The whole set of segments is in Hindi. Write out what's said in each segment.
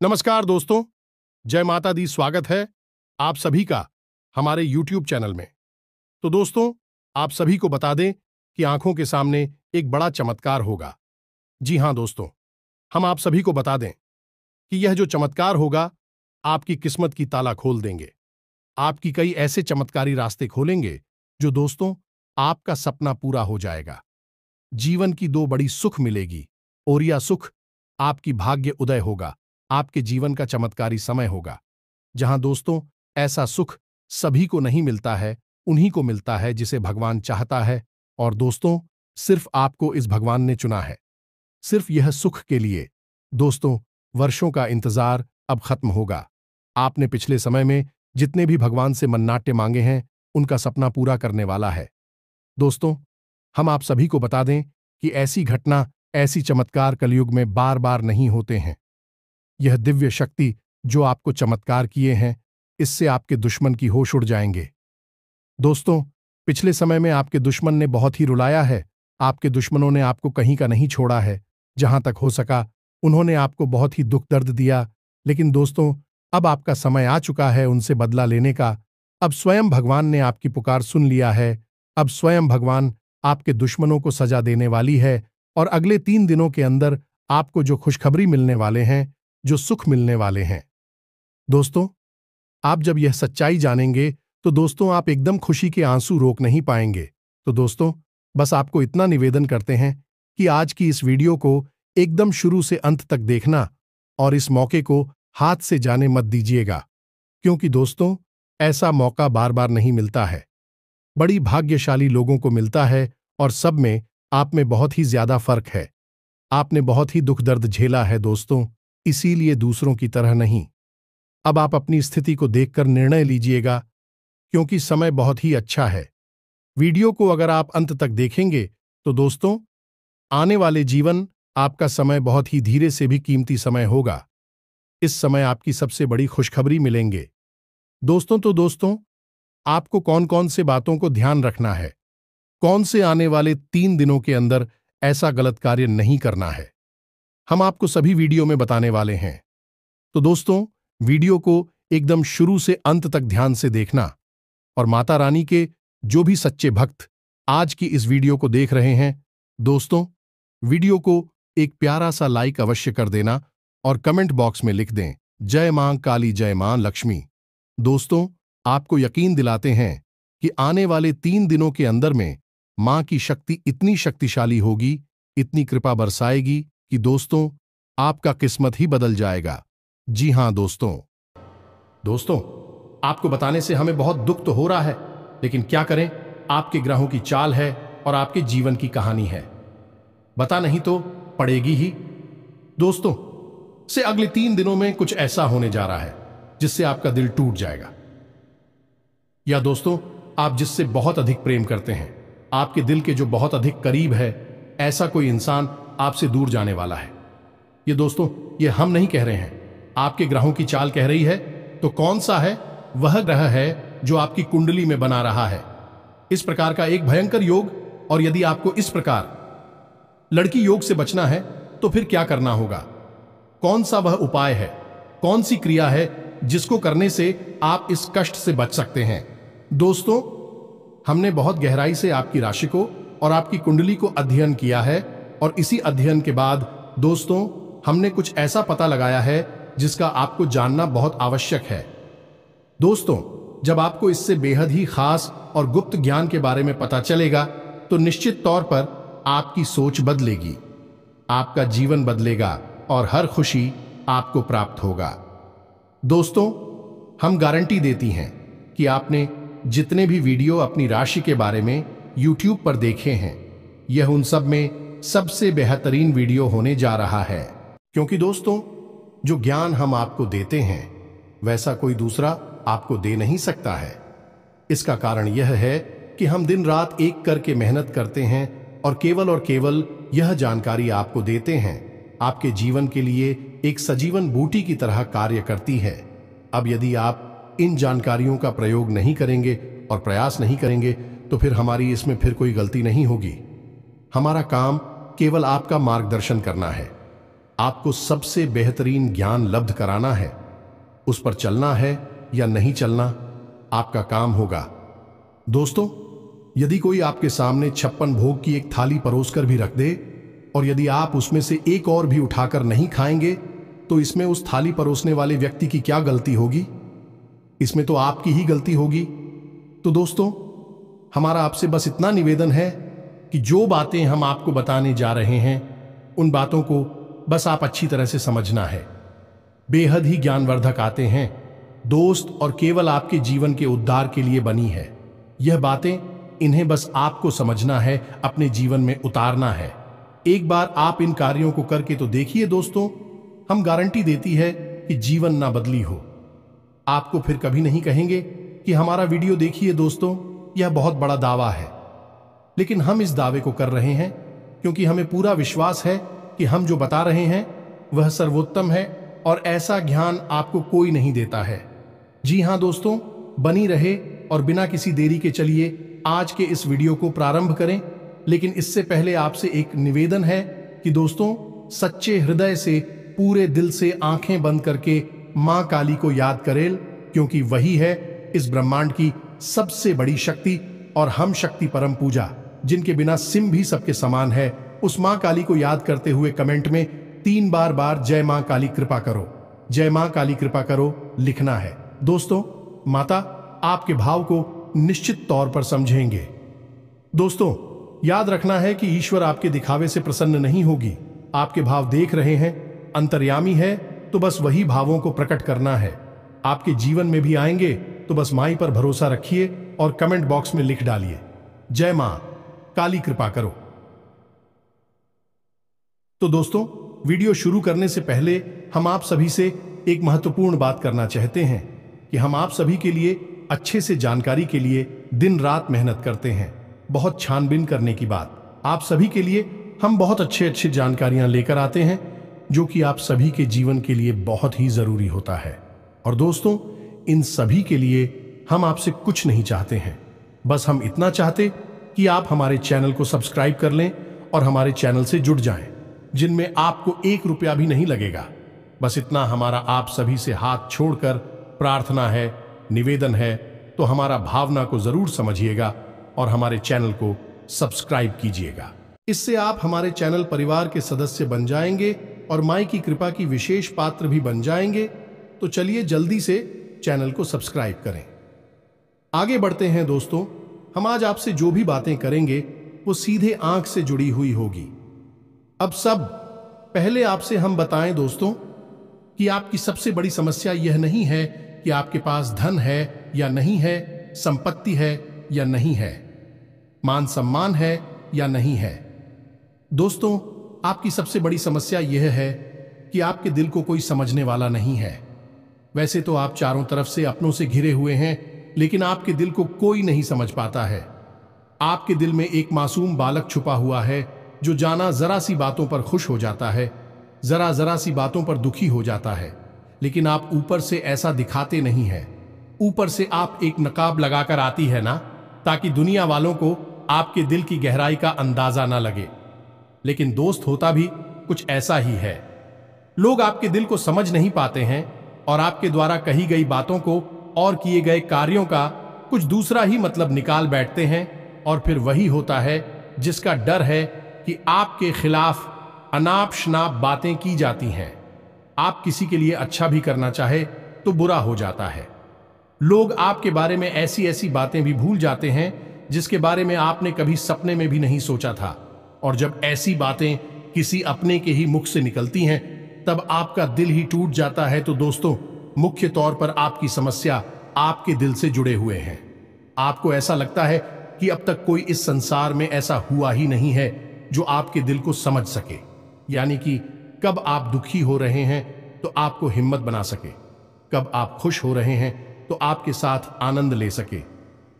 नमस्कार दोस्तों, जय माता दी। स्वागत है आप सभी का हमारे YouTube चैनल में। तो दोस्तों, आप सभी को बता दें कि आंखों के सामने एक बड़ा चमत्कार होगा। जी हां दोस्तों, हम आप सभी को बता दें कि यह जो चमत्कार होगा आपकी किस्मत की ताला खोल देंगे। आपकी कई ऐसे चमत्कारी रास्ते खोलेंगे जो दोस्तों आपका सपना पूरा हो जाएगा। जीवन की दो बड़ी सुख मिलेगी और यह सुख आपकी भाग्य उदय होगा। आपके जीवन का चमत्कारी समय होगा जहां दोस्तों ऐसा सुख सभी को नहीं मिलता है, उन्हीं को मिलता है जिसे भगवान चाहता है। और दोस्तों सिर्फ आपको इस भगवान ने चुना है, सिर्फ यह सुख के लिए। दोस्तों वर्षों का इंतजार अब खत्म होगा। आपने पिछले समय में जितने भी भगवान से मन्नाटे मांगे हैं उनका सपना पूरा करने वाला है। दोस्तों हम आप सभी को बता दें कि ऐसी घटना, ऐसी चमत्कार कलयुग में बार बार नहीं होते हैं। यह दिव्य शक्ति जो आपको चमत्कार किए हैं, इससे आपके दुश्मन की होश उड़ जाएंगे। दोस्तों पिछले समय में आपके दुश्मन ने बहुत ही रुलाया है। आपके दुश्मनों ने आपको कहीं का नहीं छोड़ा है। जहां तक हो सका उन्होंने आपको बहुत ही दुख दर्द दिया। लेकिन दोस्तों अब आपका समय आ चुका है उनसे बदला लेने का। अब स्वयं भगवान ने आपकी पुकार सुन लिया है। अब स्वयं भगवान आपके दुश्मनों को सजा देने वाली है और अगले 3 दिनों के अंदर आपको जो खुशखबरी मिलने वाले हैं, जो सुख मिलने वाले हैं, दोस्तों आप जब यह सच्चाई जानेंगे तो दोस्तों आप एकदम खुशी के आंसू रोक नहीं पाएंगे। तो दोस्तों बस आपको इतना निवेदन करते हैं कि आज की इस वीडियो को एकदम शुरू से अंत तक देखना और इस मौके को हाथ से जाने मत दीजिएगा, क्योंकि दोस्तों ऐसा मौका बार बार नहीं मिलता है। बड़ी भाग्यशाली लोगों को मिलता है और सब में आप में बहुत ही ज्यादा फर्क है। आपने बहुत ही दुख दर्द झेला है दोस्तों, इसीलिए दूसरों की तरह नहीं। अब आप अपनी स्थिति को देखकर निर्णय लीजिएगा, क्योंकि समय बहुत ही अच्छा है। वीडियो को अगर आप अंत तक देखेंगे तो दोस्तों आने वाले जीवन आपका समय बहुत ही धीरे से भी कीमती समय होगा। इस समय आपकी सबसे बड़ी खुशखबरी मिलेंगे दोस्तों। तो दोस्तों आपको कौन कौन से बातों को ध्यान रखना है, कौन से आने वाले 3 दिनों के अंदर ऐसा गलत कार्य नहीं करना है, हम आपको सभी वीडियो में बताने वाले हैं। तो दोस्तों वीडियो को एकदम शुरू से अंत तक ध्यान से देखना और माता रानी के जो भी सच्चे भक्त आज की इस वीडियो को देख रहे हैं, दोस्तों वीडियो को एक प्यारा सा लाइक अवश्य कर देना और कमेंट बॉक्स में लिख दें जय मां काली, जय मां लक्ष्मी। दोस्तों आपको यकीन दिलाते हैं कि आने वाले 3 दिनों के अंदर में मां की शक्ति इतनी शक्तिशाली होगी, इतनी कृपा बरसाएगी कि दोस्तों आपका किस्मत ही बदल जाएगा। जी हां दोस्तों आपको बताने से हमें बहुत दुख तो हो रहा है, लेकिन क्या करें, आपके ग्रहों की चाल है और आपके जीवन की कहानी है। बता नहीं तो पड़ेगी ही। दोस्तों से अगले 3 दिनों में कुछ ऐसा होने जा रहा है जिससे आपका दिल टूट जाएगा। या दोस्तों आप जिससे बहुत अधिक प्रेम करते हैं, आपके दिल के जो बहुत अधिक करीब है, ऐसा कोई इंसान आपसे दूर जाने वाला है। ये दोस्तों ये हम नहीं कह रहे हैं, आपके ग्रहों की चाल कह रही है। तो कौन सा है वह ग्रह है जो आपकी कुंडली में बना रहा है इस प्रकार का एक भयंकर योग। और यदि आपको इस प्रकार लड़की योग से बचना है तो फिर क्या करना होगा, कौन सा वह उपाय है, कौन सी क्रिया है जिसको करने से आप इस कष्ट से बच सकते हैं। दोस्तों हमने बहुत गहराई से आपकी राशि को और आपकी कुंडली को अध्ययन किया है और इसी अध्ययन के बाद दोस्तों हमने कुछ ऐसा पता लगाया है जिसका आपको जानना बहुत आवश्यक है। दोस्तों जब आपको इससे बेहद ही खास और गुप्त ज्ञान के बारे में पता चलेगा तो निश्चित तौर पर आपकी सोच बदलेगी, आपका जीवन बदलेगा और हर खुशी आपको प्राप्त होगा। दोस्तों हम गारंटी देती हैं कि आपने जितने भी वीडियो अपनी राशि के बारे में YouTube पर देखे हैं, यह उन सब में सबसे बेहतरीन वीडियो होने जा रहा है, क्योंकि दोस्तों जो ज्ञान हम आपको देते हैं वैसा कोई दूसरा आपको दे नहीं सकता है। इसका कारण यह है कि हम दिन रात एक करके मेहनत करते हैं और केवल यह जानकारी आपको देते हैं, आपके जीवन के लिए एक सजीवन बूटी की तरह कार्य करती है। अब यदि आप इन जानकारियों का प्रयोग नहीं करेंगे और प्रयास नहीं करेंगे तो फिर हमारी इसमें फिर कोई गलती नहीं होगी। हमारा काम केवल आपका मार्गदर्शन करना है। आपको सबसे बेहतरीन ज्ञान लब्ध कराना है। उस पर चलना है या नहीं चलना आपका काम होगा। दोस्तों, यदि कोई आपके सामने 56 भोग की एक थाली परोसकर भी रख दे और यदि आप उसमें से एक और भी उठाकर नहीं खाएंगे, तो इसमें उस थाली परोसने वाले व्यक्ति की क्या गलती होगी? इसमें तो आपकी ही गलती होगी। तो दोस्तों, हमारा आपसे बस इतना निवेदन है कि जो बातें हम आपको बताने जा रहे हैं, उन बातों को बस आप अच्छी तरह से समझना है। बेहद ही ज्ञानवर्धक आते हैं दोस्त, और केवल आपके जीवन के उद्धार के लिए बनी है यह बातें। इन्हें बस आपको समझना है, अपने जीवन में उतारना है। एक बार आप इन कार्यों को करके तो देखिए दोस्तों, हम गारंटी देती है कि जीवन ना बदली हो। आपको फिर कभी नहीं कहेंगे कि हमारा वीडियो देखिए दोस्तों, यह बहुत बड़ा दावा है। लेकिन हम इस दावे को कर रहे हैं क्योंकि हमें पूरा विश्वास है कि हम जो बता रहे हैं वह सर्वोत्तम है और ऐसा ज्ञान आपको कोई नहीं देता है। जी हां दोस्तों, बनी रहे और बिना किसी देरी के चलिए आज के इस वीडियो को प्रारंभ करें। लेकिन इससे पहले आपसे एक निवेदन है कि दोस्तों, सच्चे हृदय से, पूरे दिल से आंखें बंद करके मां काली को याद करें, क्योंकि वही है इस ब्रह्मांड की सबसे बड़ी शक्ति और हम शक्ति परम पूजा, जिनके बिना सिम भी सबके समान है। उस मां काली को याद करते हुए कमेंट में 3 बार जय मां काली कृपा करो, जय मां काली कृपा करो लिखना है। दोस्तों, माता आपके भाव को निश्चित तौर पर समझेंगे। दोस्तों, याद रखना है कि ईश्वर आपके दिखावे से प्रसन्न नहीं होगी। आपके भाव देख रहे हैं, अंतर्यामी है, तो बस वही भावों को प्रकट करना है। आपके जीवन में भी आएंगे, तो बस माई पर भरोसा रखिए और कमेंट बॉक्स में लिख डालिए, जय मां काली कृपा करो। तो दोस्तों, वीडियो शुरू करने से पहले हम आप सभी से एक महत्वपूर्ण बात करना चाहते हैं कि हम आप सभी के लिए अच्छे से जानकारी के लिए दिन रात मेहनत करते हैं। बहुत छानबीन करने की बात, आप सभी के लिए हम बहुत अच्छी जानकारियां लेकर आते हैं, जो कि आप सभी के जीवन के लिए बहुत ही जरूरी होता है। और दोस्तों, इन सभी के लिए हम आपसे कुछ नहीं चाहते हैं, बस हम इतना चाहते कि आप हमारे चैनल को सब्सक्राइब कर लें और हमारे चैनल से जुड़ जाएं, जिनमें आपको 1 रुपया भी नहीं लगेगा। बस इतना हमारा आप सभी से हाथ छोड़कर प्रार्थना है, निवेदन है। तो हमारा भावना को जरूर समझिएगा और हमारे चैनल को सब्सक्राइब कीजिएगा। इससे आप हमारे चैनल परिवार के सदस्य बन जाएंगे और माई की कृपा की विशेष पात्र भी बन जाएंगे। तो चलिए जल्दी से चैनल को सब्सक्राइब करें। आगे बढ़ते हैं दोस्तों, हम आज आपसे जो भी बातें करेंगे वो सीधे आंख से जुड़ी हुई होगी। अब सब पहले आपसे हम बताएं दोस्तों कि आपकी सबसे बड़ी समस्या यह नहीं है कि आपके पास धन है या नहीं है, संपत्ति है या नहीं है, मान सम्मान है या नहीं है। दोस्तों, आपकी सबसे बड़ी समस्या यह है कि आपके दिल को कोई समझने वाला नहीं है। वैसे तो आप चारों तरफ से अपनों से घिरे हुए हैं, लेकिन आपके दिल को कोई नहीं समझ पाता है। आपके दिल में एक मासूम बालक छुपा हुआ है, जो जाना जरा सी बातों पर खुश हो जाता है, जरा सी बातों पर दुखी हो जाता है। लेकिन आप ऊपर से ऐसा दिखाते नहीं है। ऊपर से आप एक नकाब लगाकर आती है ना, ताकि दुनिया वालों को आपके दिल की गहराई का अंदाजा ना लगे। लेकिन दोस्त, होता भी कुछ ऐसा ही है। लोग आपके दिल को समझ नहीं पाते हैं और आपके द्वारा कही गई बातों को और किए गए कार्यों का कुछ दूसरा ही मतलब निकाल बैठते हैं। और फिर वही होता है जिसका डर है कि आपके खिलाफ अनाप शनाप बातें की जाती हैं। आप किसी के लिए अच्छा भी करना चाहे तो बुरा हो जाता है। लोग आपके बारे में ऐसी ऐसी बातें भी भूल जाते हैं जिसके बारे में आपने कभी सपने में भी नहीं सोचा था। और जब ऐसी बातें किसी अपने के ही मुख से निकलती हैं, तब आपका दिल ही टूट जाता है। तो दोस्तों, मुख्य तौर पर आपकी समस्या आपके दिल से जुड़े हुए हैं। आपको ऐसा लगता है कि अब तक कोई इस संसार में ऐसा हुआ ही नहीं है जो आपके दिल को समझ सके। यानी कि कब आप दुखी हो रहे हैं तो आपको हिम्मत बना सके, कब आप खुश हो रहे हैं तो आपके साथ आनंद ले सके,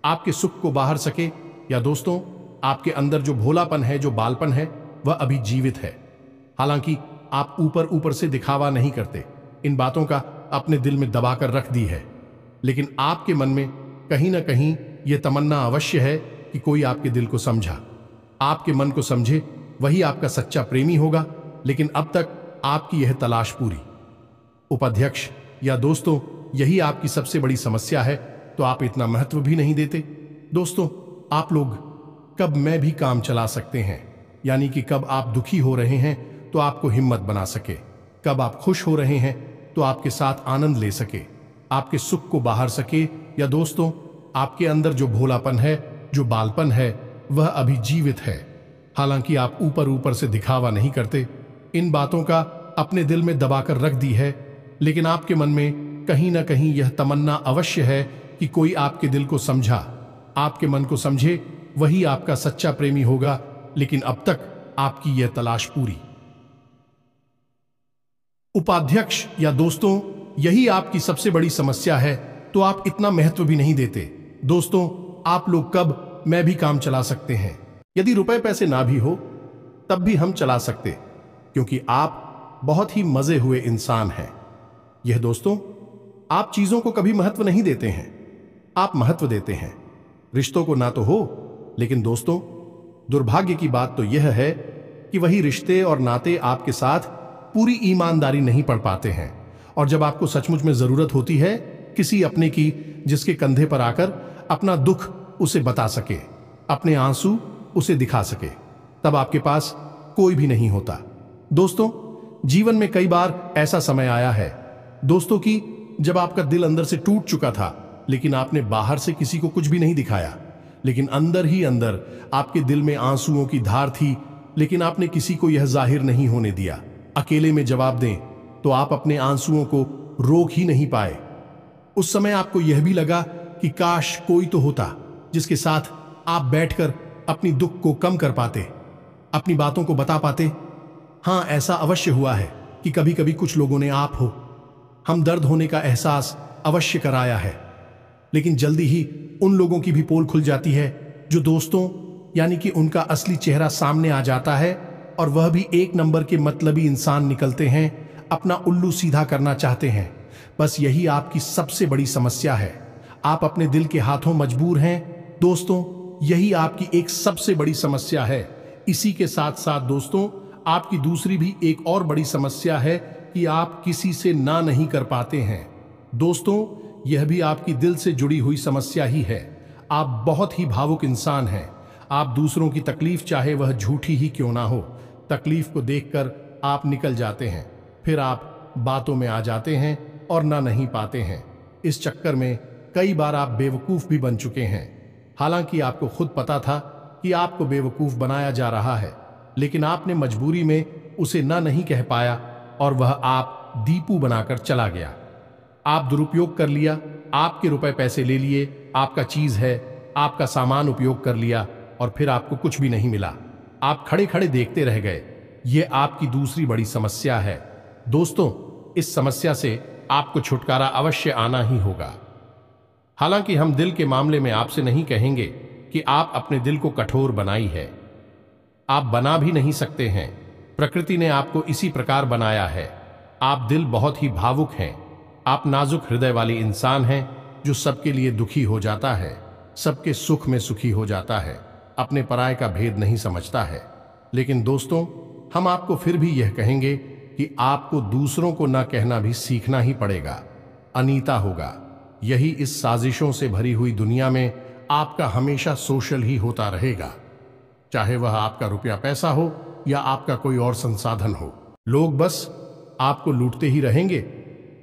आपके सुख को बाहर सके। या दोस्तों, आपके अंदर जो भोलापन है, जो बालपन है, वह अभी जीवित है। हालांकि आप ऊपर ऊपर से दिखावा नहीं करते, इन बातों का अपने दिल में दबाकर रख दी है। लेकिन आपके मन में कहीं ना कहीं यह तमन्ना अवश्य है कि कोई आपके दिल को समझा, आपके मन को समझे, वही आपका सच्चा प्रेमी होगा। लेकिन अब तक आपकी यह तलाश पूरी। उपाध्यक्ष या दोस्तों, यही आपकी सबसे बड़ी समस्या है, तो आप इतना महत्व भी नहीं देते। दोस्तों, आप लोग कब मैं भी काम चला सकते हैं, यानी कि कब आप दुखी हो रहे हैं तो आपको हिम्मत बना सके, कब आप खुश हो रहे हैं तो आपके साथ आनंद ले सके, आपके सुख को बाहर सके। या दोस्तों, आपके अंदर जो भोलापन है, जो बालपन है, वह अभी जीवित है। हालांकि आप ऊपर ऊपर से दिखावा नहीं करते, इन बातों का अपने दिल में दबाकर रख दी है, लेकिन आपके मन में कहीं ना कहीं यह तमन्ना अवश्य है कि कोई आपके दिल को समझा, आपके मन को समझे, वही आपका सच्चा प्रेमी होगा। लेकिन अब तक आपकी यह तलाश पूरी। उपाध्यक्ष या दोस्तों, यही आपकी सबसे बड़ी समस्या है, तो आप इतना महत्व भी नहीं देते। दोस्तों, आप लोग कब मैं भी काम चला सकते हैं, यदि रुपए पैसे ना भी हो तब भी हम चला सकते, क्योंकि आप बहुत ही मजे हुए इंसान हैं। यह दोस्तों, आप चीजों को कभी महत्व नहीं देते हैं, आप महत्व देते हैं रिश्तों को। ना तो हो, लेकिन दोस्तों, दुर्भाग्य की बात तो यह है कि वही रिश्ते और नाते आपके साथ पूरी ईमानदारी नहीं पढ़ पाते हैं, और जब आपको सचमुच में जरूरत होती है किसी अपने की, जिसके कंधे पर आकर अपना दुख उसे बता सके, अपने आंसू उसे दिखा सके, तब आपके पास कोई भी नहीं होता। दोस्तों, जीवन में कई बार ऐसा समय आया है दोस्तों कि जब आपका दिल अंदर से टूट चुका था, लेकिन आपने बाहर से किसी को कुछ भी नहीं दिखाया, लेकिन अंदर ही अंदर आपके दिल में आंसुओं की धार थी, लेकिन आपने किसी को यह जाहिर नहीं होने दिया। अकेले में जवाब दें तो आप अपने आंसुओं को रोक ही नहीं पाए। उस समय आपको यह भी लगा कि काश कोई तो होता जिसके साथ आप बैठकर अपनी दुख को कम कर पाते, अपनी बातों को बता पाते। हाँ, ऐसा अवश्य हुआ है कि कभी कभी कुछ लोगों ने आप हो हम दर्द होने का एहसास अवश्य कराया है, लेकिन जल्दी ही उन लोगों की भी पोल खुल जाती है जो दोस्तों, यानी कि उनका असली चेहरा सामने आ जाता है, और वह भी एक नंबर के मतलबी इंसान निकलते हैं, अपना उल्लू सीधा करना चाहते हैं। बस यही आपकी सबसे बड़ी समस्या है, आप अपने दिल के हाथों मजबूर हैं। दोस्तों, यही आपकी एक सबसे बड़ी समस्या है। इसी के साथ साथ दोस्तों, आपकी दूसरी भी एक और बड़ी समस्या है कि आप किसी से ना नहीं कर पाते हैं। दोस्तों, यह भी आपकी दिल से जुड़ी हुई समस्या ही है। आप बहुत ही भावुक इंसान हैं। आप दूसरों की तकलीफ, चाहे वह झूठी ही क्यों ना हो, तकलीफ को देखकर आप निकल जाते हैं, फिर आप बातों में आ जाते हैं और ना नहीं पाते हैं। इस चक्कर में कई बार आप बेवकूफ भी बन चुके हैं। हालांकि आपको खुद पता था कि आपको बेवकूफ बनाया जा रहा है, लेकिन आपने मजबूरी में उसे ना नहीं कह पाया, और वह आप दीपू बनाकर चला गया। आप दुरुपयोग कर लिया, आपके रुपए पैसे ले लिए, आपका चीज है, आपका सामान उपयोग कर लिया, और फिर आपको कुछ भी नहीं मिला। आप खड़े खड़े देखते रह गए। यह आपकी दूसरी बड़ी समस्या है। दोस्तों, इस समस्या से आपको छुटकारा अवश्य आना ही होगा। हालांकि हम दिल के मामले में आपसे नहीं कहेंगे कि आप अपने दिल को कठोर बनाई है, आप बना भी नहीं सकते हैं। प्रकृति ने आपको इसी प्रकार बनाया है। आप दिल बहुत ही भावुक हैं, आप नाजुक हृदय वाली इंसान हैं, जो सबके लिए दुखी हो जाता है, सबके सुख में सुखी हो जाता है, अपने पराये का भेद नहीं समझता है। लेकिन दोस्तों, हम आपको फिर भी यह कहेंगे कि आपको दूसरों को ना कहना भी सीखना ही पड़ेगा, अनीता होगा। यही इस साजिशों से भरी हुई दुनिया में आपका हमेशा सोशल ही होता रहेगा, चाहे वह आपका रुपया पैसा हो या आपका कोई और संसाधन हो। लोग बस आपको लूटते ही रहेंगे।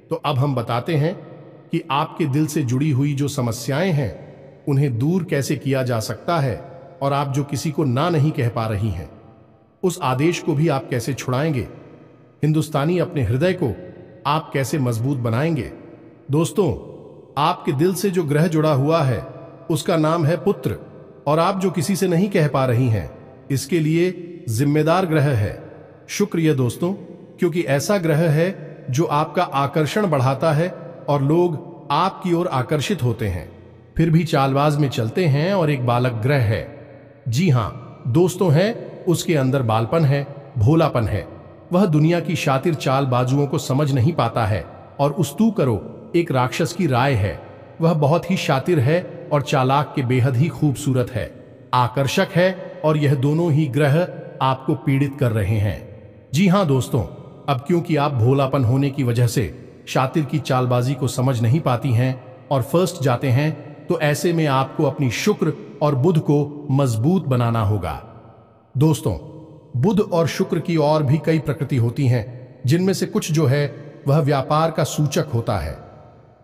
तो अब हम बताते हैं कि आपके दिल से जुड़ी हुई जो समस्याएं हैं, उन्हें दूर कैसे किया जा सकता है, और आप जो किसी को ना नहीं कह पा रही हैं, उस आदेश को भी आप कैसे छुड़ाएंगे। हिंदुस्तानी अपने हृदय को आप कैसे मजबूत बनाएंगे। दोस्तों, आपके दिल से जो ग्रह जुड़ा हुआ है उसका नाम है पुत्र, और आप जो किसी से नहीं कह पा रही हैं, इसके लिए जिम्मेदार ग्रह है शुक्र। ये दोस्तों, क्योंकि ऐसा ग्रह है जो आपका आकर्षण बढ़ाता है और लोग आपकी ओर आकर्षित होते हैं, फिर भी चालबाज में चलते हैं। और एक बालक ग्रह है, जी हाँ दोस्तों, है, उसके अंदर बालपन है, भोलापन है। वह दुनिया की शातिर चालबाजुओं को समझ नहीं पाता है, और उस्तू करो एक राक्षस की राय है। वह बहुत ही शातिर है और चालाक के बेहद ही खूबसूरत है, आकर्षक है, और यह दोनों ही ग्रह आपको पीड़ित कर रहे हैं। जी हाँ दोस्तों, अब क्योंकि आप भोलापन होने की वजह से शातिर की चालबाजी को समझ नहीं पाती हैं और फर्स्ट जाते हैं, तो ऐसे में आपको अपनी शुक्र और बुध को मजबूत बनाना होगा। दोस्तों, बुध और शुक्र की और भी कई प्रकृति होती हैं, जिनमें से कुछ जो है वह व्यापार का सूचक होता है,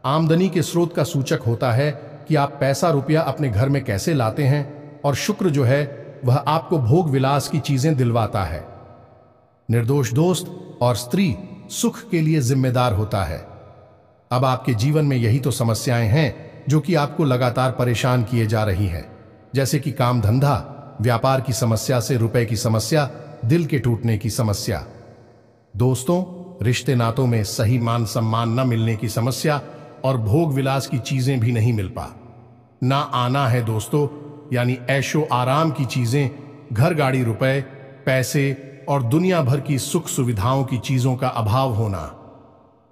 आमदनी के स्रोत का सूचक होता है कि आप पैसा रुपया अपने घर में कैसे लाते हैं, और शुक्र जो है वह आपको भोग विलास की चीजें दिलवाता है। निर्दोष दोस्त और स्त्री सुख के लिए जिम्मेदार होता है। अब आपके जीवन में यही तो समस्याएं हैं जो कि आपको लगातार परेशान किए जा रही हैं, जैसे कि काम धंधा, व्यापार की समस्या से रुपए की समस्या, दिल के टूटने की समस्या। दोस्तों, रिश्ते नातों में सही मान सम्मान न मिलने की समस्या और भोग विलास की चीजें भी नहीं मिल पा ना आना है दोस्तों, यानी ऐशो आराम की चीजें, घर गाड़ी रुपए पैसे और दुनिया भर की सुख सुविधाओं की चीजों का अभाव होना।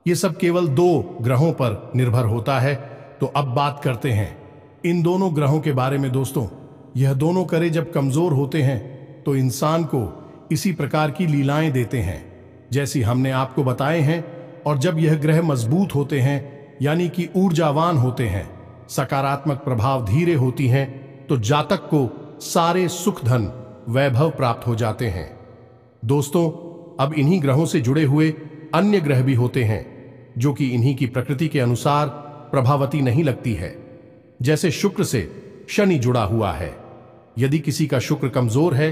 ये सब केवल 2 ग्रहों पर निर्भर होता है। तो अब बात करते हैं इन दोनों ग्रहों के बारे में। दोस्तों, यह दोनों करे जब कमजोर होते हैं तो इंसान को इसी प्रकार की लीलाएं देते हैं जैसी हमने आपको बताए हैं, और जब यह ग्रह मजबूत होते हैं यानी कि ऊर्जावान होते हैं, सकारात्मक प्रभाव धीरे होती हैं, तो जातक को सारे सुख धन वैभव प्राप्त हो जाते हैं। दोस्तों, अब इन्हीं ग्रहों से जुड़े हुए अन्य ग्रह भी होते हैं जो कि इन्हीं की प्रकृति के अनुसार प्रभावती नहीं लगती है। जैसे शुक्र से शनि जुड़ा हुआ है। यदि किसी का शुक्र कमजोर है,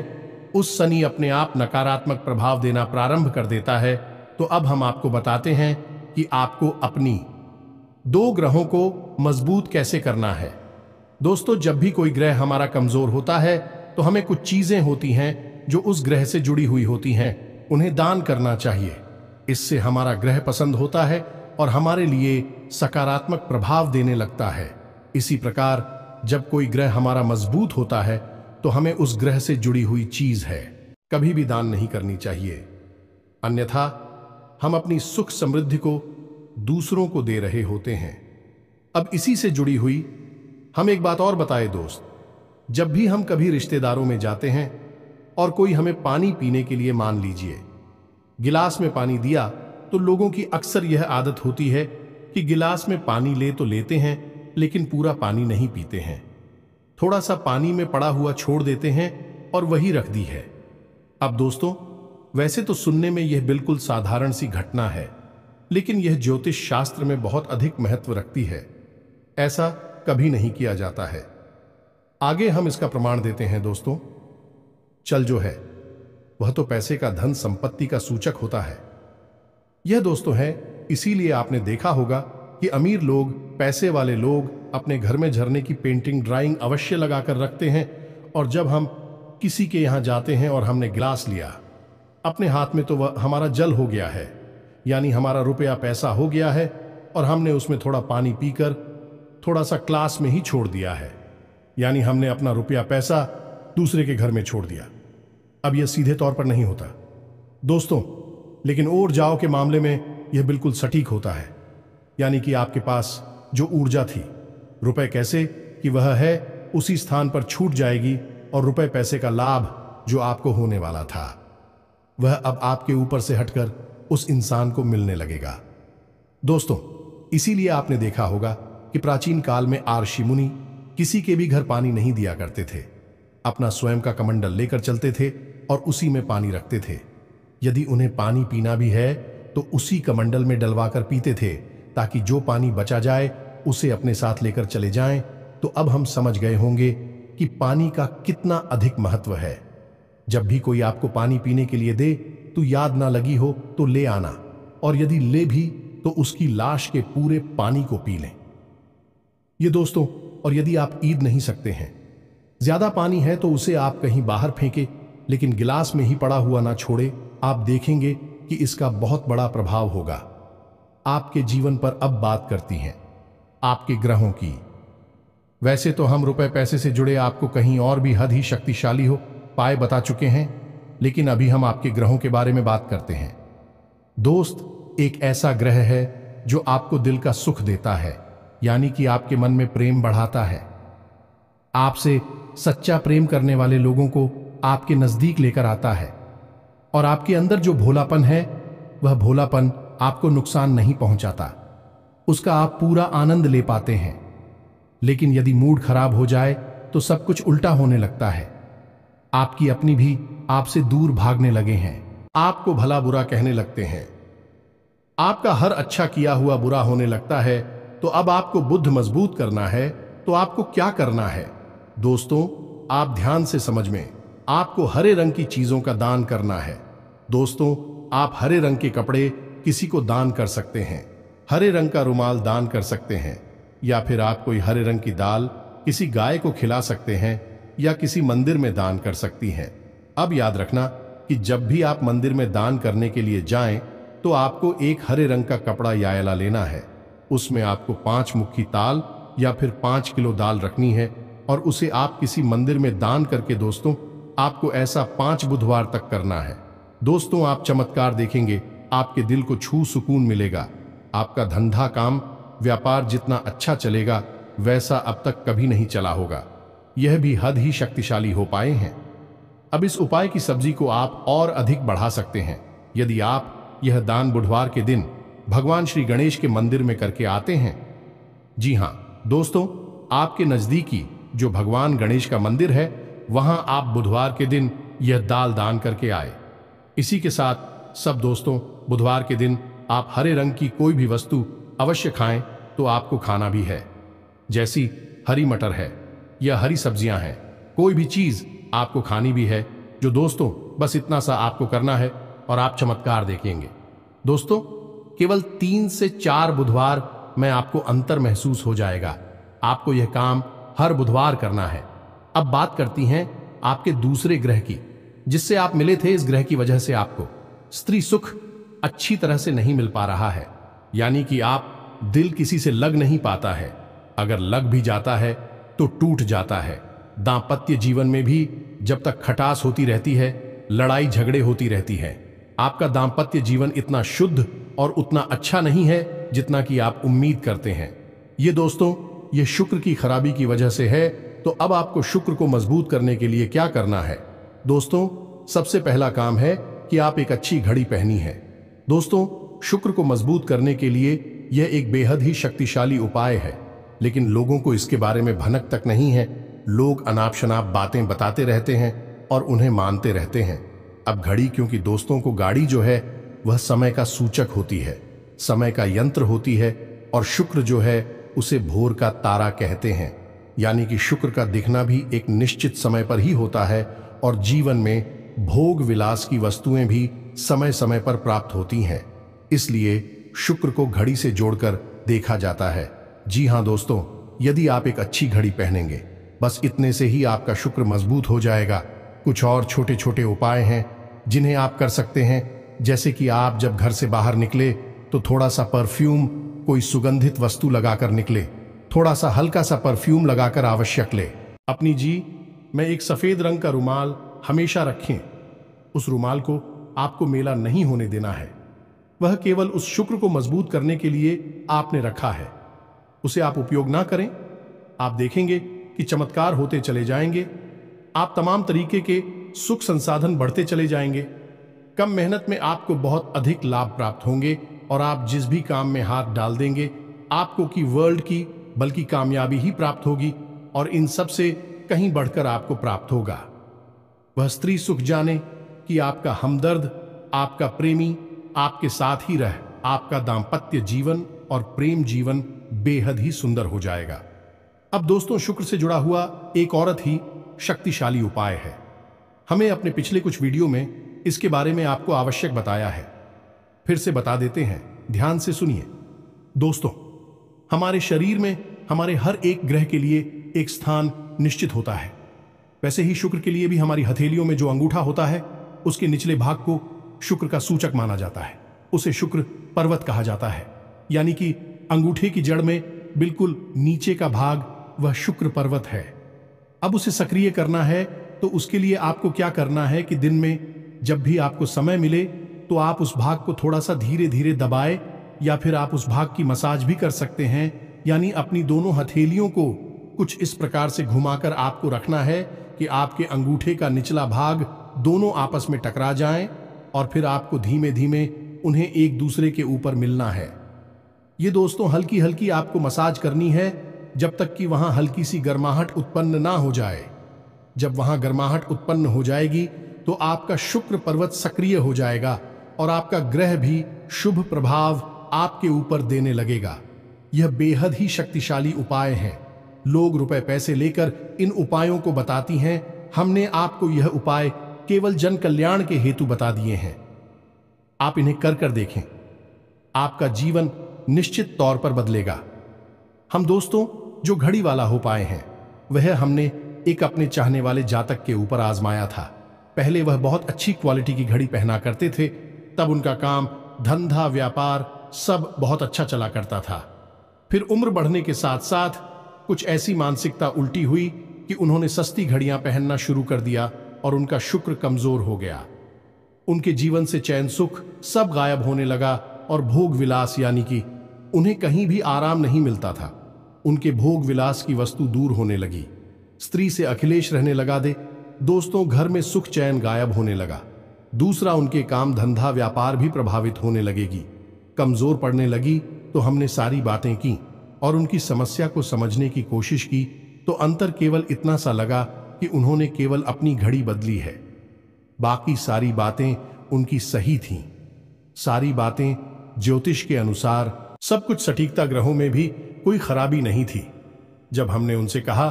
उस शनि अपने आप नकारात्मक प्रभाव देना प्रारंभ कर देता है। तो अब हम आपको बताते हैं कि आपको अपनी 2 ग्रहों को मजबूत कैसे करना है। दोस्तों, जब भी कोई ग्रह हमारा कमजोर होता है तो हमें कुछ चीजें होती हैं जो उस ग्रह से जुड़ी हुई होती हैं, उन्हें दान करना चाहिए। इससे हमारा ग्रह पसंद होता है और हमारे लिए सकारात्मक प्रभाव देने लगता है। इसी प्रकार जब कोई ग्रह हमारा मजबूत होता है तो हमें उस ग्रह से जुड़ी हुई चीज है कभी भी दान नहीं करनी चाहिए, अन्यथा हम अपनी सुख समृद्धि को दूसरों को दे रहे होते हैं। अब इसी से जुड़ी हुई हम एक बात और बताए दोस्त, जब भी हम कभी रिश्तेदारों में जाते हैं और कोई हमें पानी पीने के लिए, मान लीजिए गिलास में पानी दिया, तो लोगों की अक्सर यह आदत होती है कि गिलास में पानी ले तो लेते हैं लेकिन पूरा पानी नहीं पीते हैं, थोड़ा सा पानी में पड़ा हुआ छोड़ देते हैं और वही रख दी है। अब दोस्तों, वैसे तो सुनने में यह बिल्कुल साधारण सी घटना है, लेकिन यह ज्योतिष शास्त्र में बहुत अधिक महत्व रखती है। ऐसा कभी नहीं किया जाता है। आगे हम इसका प्रमाण देते हैं। दोस्तों, चल जो है वह तो पैसे का, धन संपत्ति का सूचक होता है। यह दोस्तों है, इसीलिए आपने देखा होगा कि अमीर लोग, पैसे वाले लोग अपने घर में झरने की पेंटिंग, ड्राइंग अवश्य लगाकर रखते हैं, और जब हम किसी के यहां जाते हैं और हमने गिलास लिया अपने हाथ में, तो वह हमारा जल हो गया है, यानी हमारा रुपया पैसा हो गया है, और हमने उसमें थोड़ा पानी पीकर थोड़ा सा क्लास में ही छोड़ दिया है, यानी हमने अपना रुपया पैसा दूसरे के घर में छोड़ दिया। अब यह सीधे तौर पर नहीं होता दोस्तों, लेकिन और जाओ के मामले में यह बिल्कुल सटीक होता है, यानी कि आपके पास जो ऊर्जा थी, रुपए कैसे कि वह है उसी स्थान पर छूट जाएगी, और रुपए पैसे का लाभ जो आपको होने वाला था वह अब आपके ऊपर से हटकर उस इंसान को मिलने लगेगा। दोस्तों, इसीलिए आपने देखा होगा कि प्राचीन काल में ऋषि मुनि किसी के भी घर पानी नहीं दिया करते थे, अपना स्वयं का कमंडल लेकर चलते थे और उसी में पानी रखते थे। यदि उन्हें पानी पीना भी है तो उसी कमंडल में डलवाकर पीते थे, ताकि जो पानी बचा जाए उसे अपने साथ लेकर चले जाएं। तो अब हम समझ गए होंगे कि पानी का कितना अधिक महत्व है। जब भी कोई आपको पानी पीने के लिए दे तो याद ना लगी हो तो ले आना, और यदि ले भी तो उसकी लाश के पूरे पानी को पी लें। ये दोस्तों, और यदि आप ईद नहीं सकते हैं, ज्यादा पानी है तो उसे आप कहीं बाहर फेंके, लेकिन गिलास में ही पड़ा हुआ ना छोड़े। आप देखेंगे कि इसका बहुत बड़ा प्रभाव होगा आपके जीवन पर। अब बात करती हैं आपके ग्रहों की। वैसे तो हम रुपए पैसे से जुड़े आपको कहीं और भी हद ही शक्तिशाली हो पाए बता चुके हैं, लेकिन अभी हम आपके ग्रहों के बारे में बात करते हैं। दोस्त, एक ऐसा ग्रह है जो आपको दिल का सुख देता है, यानी कि आपके मन में प्रेम बढ़ाता है। आपसे सच्चा प्रेम करने वाले लोगों को आपके नजदीक लेकर आता है, और आपके अंदर जो भोलापन है वह भोलापन आपको नुकसान नहीं पहुंचाता, उसका आप पूरा आनंद ले पाते हैं। लेकिन यदि मूड खराब हो जाए तो सब कुछ उल्टा होने लगता है। आपकी अपनी भी आपसे दूर भागने लगे हैं, आपको भला बुरा कहने लगते हैं, आपका हर अच्छा किया हुआ बुरा होने लगता है। तो अब आपको बुद्ध मजबूत करना है तो आपको क्या करना है? दोस्तों, आप ध्यान से समझ में, आपको हरे रंग की चीजों का दान करना है। दोस्तों, आप हरे रंग के कपड़े किसी को दान कर सकते हैं, हरे रंग का रुमाल दान कर सकते हैं, या फिर आप कोई हरे रंग की दाल किसी गाय को खिला सकते हैं या किसी मंदिर में दान कर सकती हैं। अब याद रखना कि जब भी आप मंदिर में दान करने के लिए जाएं तो आपको एक हरे रंग का कपड़ा या आयला लेना है। उसमें आपको 5 मुट्ठी ताल या फिर 5 किलो दाल रखनी है और उसे आप किसी मंदिर में दान करके, दोस्तों, आपको ऐसा 5 बुधवार तक करना है। दोस्तों, आप चमत्कार देखेंगे, आपके दिल को छू सुकून मिलेगा। आपका धंधा काम व्यापार जितना अच्छा चलेगा वैसा अब तक कभी नहीं चला होगा। यह भी हद ही शक्तिशाली हो पाए हैं। अब इस उपाय की सब्जी को आप और अधिक बढ़ा सकते हैं यदि आप यह दान बुधवार के दिन भगवान श्री गणेश के मंदिर में करके आते हैं। जी हां दोस्तों, आपके नजदीकी जो भगवान गणेश का मंदिर है वहां आप बुधवार के दिन यह दाल दान करके आए। इसी के साथ सब दोस्तों, बुधवार के दिन आप हरे रंग की कोई भी वस्तु अवश्य खाएं तो आपको खाना भी है, जैसी हरी मटर है या हरी सब्जियां हैं, कोई भी चीज आपको खानी भी है। जो दोस्तों, बस इतना सा आपको करना है और आप चमत्कार देखेंगे। दोस्तों, केवल 3 से 4 बुधवार में आपको अंतर महसूस हो जाएगा। आपको यह काम हर बुधवार करना है। अब बात करती हैं आपके दूसरे ग्रह की, जिससे आप मिले थे। इस ग्रह की वजह से आपको स्त्री सुख अच्छी तरह से नहीं मिल पा रहा है, यानी कि आप दिल किसी से लग नहीं पाता है। अगर लग भी जाता है तो टूट जाता है। दांपत्य जीवन में भी जब तक खटास होती रहती है, लड़ाई झगड़े होती रहती है। आपका दांपत्य जीवन इतना शुद्ध और उतना अच्छा नहीं है जितना कि आप उम्मीद करते हैं। ये दोस्तों, ये शुक्र की खराबी की वजह से है। तो अब आपको शुक्र को मजबूत करने के लिए क्या करना है? दोस्तों, सबसे पहला काम है कि आप एक अच्छी घड़ी पहनी है। दोस्तों, शुक्र को मजबूत करने के लिए यह एक बेहद ही शक्तिशाली उपाय है, लेकिन लोगों को इसके बारे में भनक तक नहीं है। लोग अनाप शनाप बातें बताते रहते हैं और उन्हें मानते रहते हैं। अब घड़ी, क्योंकि दोस्तों को गाड़ी जो है वह समय का सूचक होती है, समय का यंत्र होती है, और शुक्र जो है उसे भोर का तारा कहते हैं। यानी कि शुक्र का दिखना भी एक निश्चित समय पर ही होता है और जीवन में भोग विलास की वस्तुएं भी समय समय पर प्राप्त होती हैं। इसलिए शुक्र को घड़ी से जोड़कर देखा जाता है। जी हां दोस्तों, यदि आप एक अच्छी घड़ी पहनेंगे, बस इतने से ही आपका शुक्र मजबूत हो जाएगा। कुछ और छोटे छोटे उपाय हैं जिन्हें आप कर सकते हैं, जैसे कि आप जब घर से बाहर निकले तो थोड़ा सा परफ्यूम, कोई सुगंधित वस्तु लगाकर निकले। थोड़ा सा हल्का सा परफ्यूम लगाकर आवश्यक ले। अपनी में एक सफेद रंग का रुमाल हमेशा रखें। उस रुमाल को आपको मेला नहीं होने देना है। वह केवल उस शुक्र को मजबूत करने के लिए आपने रखा है। उसे आप उपयोग ना करें, आप देखेंगे कि चमत्कार होते चले जाएंगे। आप तमाम तरीके के सुख संसाधन बढ़ते चले जाएंगे। कम मेहनत में आपको बहुत अधिक लाभ प्राप्त होंगे और आप जिस भी काम में हाथ डाल देंगे आपको की वर्ल्ड की बल्कि कामयाबी ही प्राप्त होगी, और इन सब से कहीं बढ़कर आपको प्राप्त होगा। वह स्त्री सुख जाने कि आपका हमदर्द, आपका प्रेमी आपके साथ ही रह आपका दाम्पत्य जीवन और प्रेम जीवन बेहद ही सुंदर हो जाएगा। अब दोस्तों, शुक्र से जुड़ा हुआ एक औरत ही शक्तिशाली उपाय है। हमें अपने पिछले कुछ वीडियो में इसके बारे में आपको आवश्यक बताया है। फिर से बता देते हैं, ध्यान से सुनिए। दोस्तों, हमारे शरीर में हमारे हर एक ग्रह के लिए एक स्थान निश्चित होता है। वैसे ही शुक्र के लिए भी हमारी हथेलियों में जो अंगूठा होता है उसके निचले भाग को शुक्र का सूचक माना जाता है। उसे शुक्र पर्वत कहा जाता है, यानी कि अंगूठे की जड़ में बिल्कुल नीचे का भाग वह शुक्र पर्वत है। अब उसे सक्रिय करना है तो उसके लिए आपको क्या करना है कि दिन में जब भी आपको समय मिले तो आप उस भाग को थोड़ा सा धीरे धीरे दबाए, या फिर आप उस भाग की मसाज भी कर सकते हैं। यानी अपनी दोनों हथेलियों को कुछ इस प्रकार से घुमाकर आपको रखना है कि आपके अंगूठे का निचला भाग दोनों आपस में टकरा जाएं, और फिर आपको धीमे धीमे उन्हें एक दूसरे के ऊपर मिलना है। ये दोस्तों हल्की हल्की आपको मसाज करनी है जब तक कि वहां हल्की सी गर्माहट उत्पन्न ना हो जाए। जब वहां गर्माहट उत्पन्न हो जाएगी तो आपका शुक्र पर्वत सक्रिय हो जाएगा और आपका ग्रह भी शुभ प्रभाव आपके ऊपर देने लगेगा। यह बेहद ही शक्तिशाली उपाय है। लोग रुपए पैसे लेकर इन उपायों को बताती हैं। हमने आपको यह उपाय केवल जन कल्याण के हेतु बता दिए हैं। आप इन्हें कर कर देखें, आपका जीवन निश्चित तौर पर बदलेगा। हम दोस्तों जो घड़ी वाला हो पाए हैं वह हमने एक अपने चाहने वाले जातक के ऊपर आजमाया था। पहले वह बहुत अच्छी क्वालिटी की घड़ी पहना करते थे, तब उनका काम धंधा व्यापार सब बहुत अच्छा चला करता था। फिर उम्र बढ़ने के साथ साथ कुछ ऐसी मानसिकता उल्टी हुई कि उन्होंने सस्ती घड़ियां पहनना शुरू कर दिया और उनका शुक्र कमजोर हो गया। उनके जीवन से चैन सुख सब गायब होने लगा और भोग विलास यानी कि उन्हें कहीं भी आराम नहीं मिलता था। उनके भोग विलास की वस्तु दूर होने लगी। स्त्री से अखिलेश रहने लगा दे दोस्तों, घर में सुख चैन गायब होने लगा। दूसरा, उनके काम धंधा व्यापार भी प्रभावित होने लगेगी, कमजोर पड़ने लगी। तो हमने सारी बातें की और उनकी समस्या को समझने की कोशिश की तो अंतर केवल इतना सा लगा कि उन्होंने केवल अपनी घड़ी बदली है, बाकी सारी बातें उनकी सही थीं। सारी बातें ज्योतिष के अनुसार सब कुछ सटीकता, ग्रहों में भी कोई खराबी नहीं थी। जब हमने उनसे कहा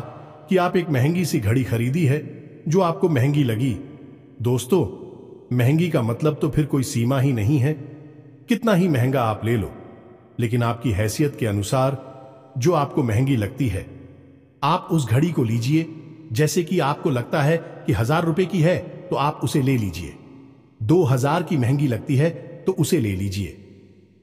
कि आप एक महंगी सी घड़ी खरीदी है जो आपको महंगी लगी, दोस्तों महंगी का मतलब तो फिर कोई सीमा ही नहीं है, कितना ही महंगा आप ले लो, लेकिन आपकी हैसियत के अनुसार जो आपको महंगी लगती है आप उस घड़ी को लीजिए। जैसे कि आपको लगता है कि 1000 रुपए की है तो आप उसे ले लीजिए, 2000 की महंगी लगती है तो उसे ले लीजिए।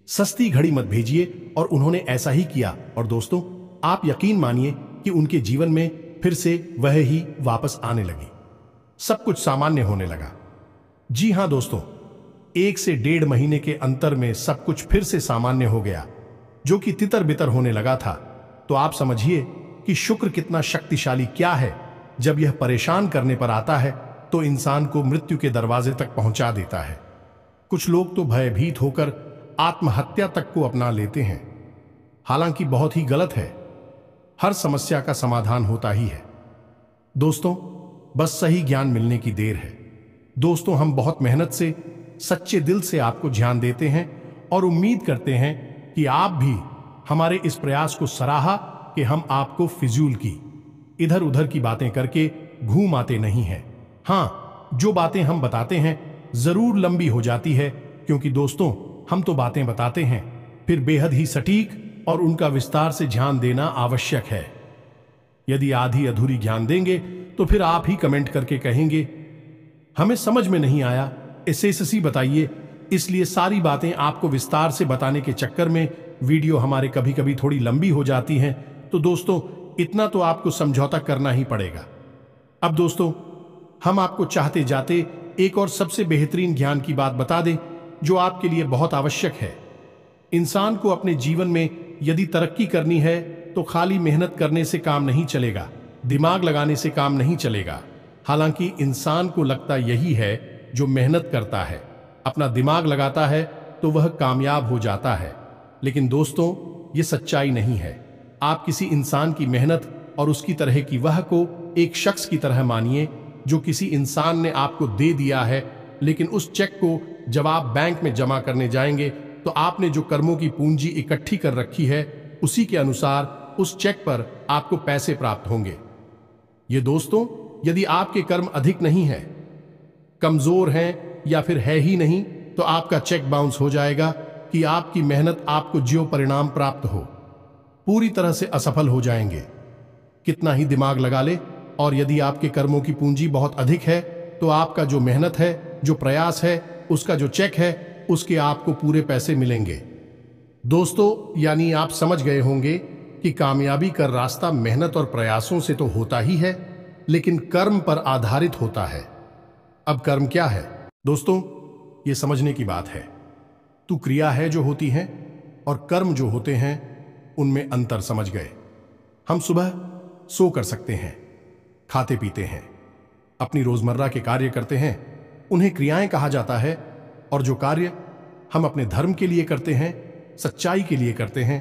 सस्ती घड़ी मत भेजिए। और उन्होंने ऐसा ही किया और दोस्तों आप यकीन मानिए कि उनके जीवन में फिर से वह ही वापस आने लगी, सब कुछ सामान्य होने लगा। जी हां दोस्तों, 1 से 1.5 महीने के अंतर में सब कुछ फिर से सामान्य हो गया, जो कि तितर बितर होने लगा था। तो आप समझिए कि शुक्र कितना शक्तिशाली क्या है। जब यह परेशान करने पर आता है तो इंसान को मृत्यु के दरवाजे तक पहुंचा देता है। कुछ लोग तो भयभीत होकर आत्महत्या तक को अपना लेते हैं, हालांकि बहुत ही गलत है। हर समस्या का समाधान होता ही है दोस्तों, बस सही ज्ञान मिलने की देर है। दोस्तों हम बहुत मेहनत से सच्चे दिल से आपको ध्यान देते हैं और उम्मीद करते हैं कि आप भी हमारे इस प्रयास को सराहा कि हम आपको फिजूल की इधर उधर की बातें करके घूम आते नहीं हैं। हां, जो बातें हम बताते हैं जरूर लंबी हो जाती है, क्योंकि दोस्तों हम तो बातें बताते हैं फिर बेहद ही सटीक और उनका विस्तार से ध्यान देना आवश्यक है। यदि आधी अधूरी ज्ञान देंगे तो फिर आप ही कमेंट करके कहेंगे हमें समझ में नहीं आया, एसएससी बताइए। इसलिए सारी बातें आपको विस्तार से बताने के चक्कर में वीडियो हमारे कभी कभी थोड़ी लंबी हो जाती हैं। तो दोस्तों इतना तो आपको समझौता करना ही पड़ेगा। अब दोस्तों हम आपको चाहते जाते एक और सबसे बेहतरीन ज्ञान की बात बता दें जो आपके लिए बहुत आवश्यक है। इंसान को अपने जीवन में यदि तरक्की करनी है तो खाली मेहनत करने से काम नहीं चलेगा, दिमाग लगाने से काम नहीं चलेगा। हालांकि इंसान को लगता यही है, जो मेहनत करता है अपना दिमाग लगाता है तो वह कामयाब हो जाता है। लेकिन दोस्तों ये सच्चाई नहीं है। आप किसी इंसान की मेहनत और उसकी तरह की वह को एक शख्स की तरह मानिए जो किसी इंसान ने आपको दे दिया है, लेकिन उस चेक को जब आप बैंक में जमा करने जाएंगे तो आपने जो कर्मों की पूंजी इकट्ठी कर रखी है उसी के अनुसार उस चेक पर आपको पैसे प्राप्त होंगे। ये दोस्तों यदि आपके कर्म अधिक नहीं है, कमजोर हैं या फिर है ही नहीं, तो आपका चेक बाउंस हो जाएगा कि आपकी मेहनत आपको जो परिणाम प्राप्त हो पूरी तरह से असफल हो जाएंगे, कितना ही दिमाग लगा ले। और यदि आपके कर्मों की पूंजी बहुत अधिक है तो आपका जो मेहनत है, जो प्रयास है, उसका जो चेक है, उसके आपको पूरे पैसे मिलेंगे। दोस्तों यानी आप समझ गए होंगे कि कामयाबी का रास्ता मेहनत और प्रयासों से तो होता ही है, लेकिन कर्म पर आधारित होता है। अब कर्म क्या है दोस्तों, ये समझने की बात है। तू क्रिया है जो होती हैं और कर्म जो होते हैं उनमें अंतर समझ गए। हम सुबह सो कर सकते हैं, खाते पीते हैं, अपनी रोजमर्रा के कार्य करते हैं, उन्हें क्रियाएं कहा जाता है। और जो कार्य हम अपने धर्म के लिए करते हैं, सच्चाई के लिए करते हैं,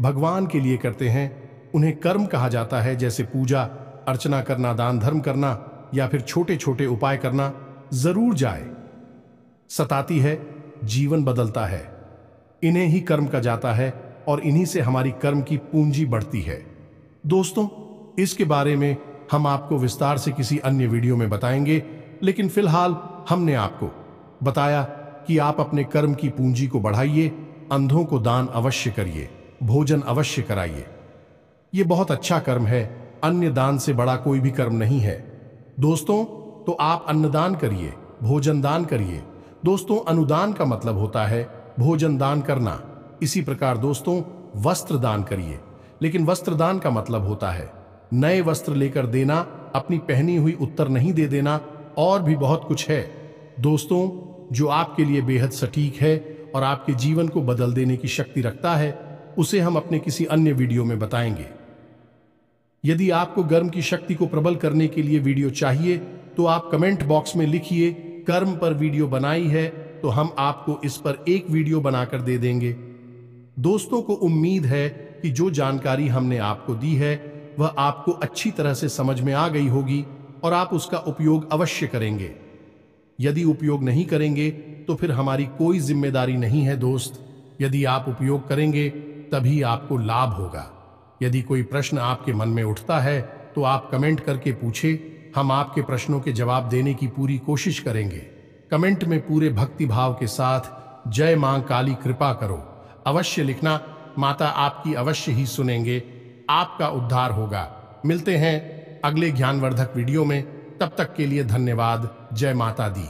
भगवान के लिए करते हैं। उन्हें कर्म कहा जाता है, जैसे पूजा अर्चना करना, दान धर्म करना या फिर छोटे छोटे उपाय करना। जरूर जाए, सताती है, जीवन बदलता है। इन्हें ही कर्म कहा जाता है और इन्हीं से हमारी कर्म की पूंजी बढ़ती है। दोस्तों, इसके बारे में हम आपको विस्तार से किसी अन्य वीडियो में बताएंगे, लेकिन फिलहाल हमने आपको बताया कि आप अपने कर्म की पूंजी को बढ़ाइए, अंधों को दान अवश्य करिए, भोजन अवश्य कराइए। ये बहुत अच्छा कर्म है, अन्य दान से बड़ा कोई भी कर्म नहीं है। दोस्तों, तो आप अन्नदान करिए, भोजन दान करिए। दोस्तों, अनुदान का मतलब होता है भोजन दान करना। इसी प्रकार दोस्तों, वस्त्र दान करिए, लेकिन वस्त्र दान का मतलब होता है नए वस्त्र लेकर देना, अपनी पहनी हुई उत्तर नहीं दे देना, और भी बहुत कुछ है दोस्तों, जो आपके लिए बेहद सटीक है और आपके जीवन को बदल देने की शक्ति रखता है। उसे हम अपने किसी अन्य वीडियो में बताएंगे। यदि आपको गर्म की शक्ति को प्रबल करने के लिए वीडियो चाहिए तो आप कमेंट बॉक्स में लिखिए कर्म पर वीडियो बनाई है, तो हम आपको इस पर एक वीडियो बनाकर दे देंगे। दोस्तों को उम्मीद है कि जो जानकारी हमने आपको दी है वह आपको अच्छी तरह से समझ में आ गई होगी और आप उसका उपयोग अवश्य करेंगे। यदि उपयोग नहीं करेंगे तो फिर हमारी कोई जिम्मेदारी नहीं है दोस्त। यदि आप उपयोग करेंगे तभी आपको लाभ होगा। यदि कोई प्रश्न आपके मन में उठता है तो आप कमेंट करके पूछे, हम आपके प्रश्नों के जवाब देने की पूरी कोशिश करेंगे। कमेंट में पूरे भक्ति भाव के साथ जय मां काली कृपा करो अवश्य लिखना। माता आपकी अवश्य ही सुनेंगे, आपका उद्धार होगा। मिलते हैं अगले ज्ञानवर्धक वीडियो में, तब तक के लिए धन्यवाद। जय माता दी।